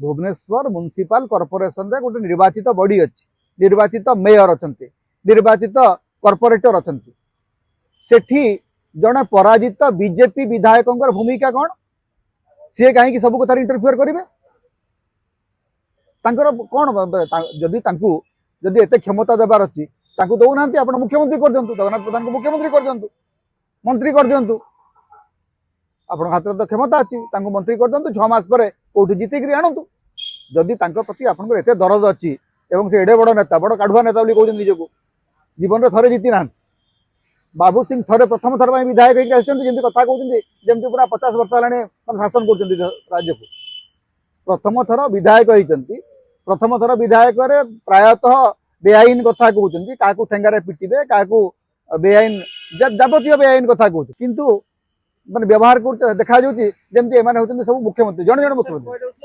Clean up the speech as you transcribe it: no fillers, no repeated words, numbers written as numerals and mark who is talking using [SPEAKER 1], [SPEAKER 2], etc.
[SPEAKER 1] Bhubaneswar municipal corporation रे गोटे निर्वाचित बॉडी अच्छी, निर्वाचित मेयर अच्छा, निर्वाचित कॉर्पोरेटर अच्छा, सेठी जड़े पराजित बीजेपी विधायक भूमिका कौन? सी कहीं सब कथा इंटरफियर करेंगे कौन? जदि एत क्षमता देवार अच्छी दौना आप मुख्यमंत्री कर दिंतु, जगन्नाथ प्रधान को मुख्यमंत्री कर दिंतु, मंत्री कर दिंतु। आप हाथ तो क्षमता अच्छी, मंत्री कर दिंतु, 6 मास पर कौटू जितिक आणतु। जदि प्रति आपंकर एत दरद अच्छी से एडे बड़ नेता, बड़ काढ़ुआ नेता कहते निजक जीवन में थे जीति ना। बाबू सिंह थे प्रथम थर विधायक होती कथा कहते जमी पूरा 50 वर्ष है शासन कर राज्य को। प्रथम थर विधायक होती, प्रथम थर विधायक प्रायतः बेआईन कथा कहते, क्या ठेंगारे पिटिबे, क्या बेआईन जावतीय बेआईन कथा कहते, किंतु माने व्यवहार करते देखा जमी एम सब मुख्यमंत्री जड़े जड़े मुख्यमंत्री।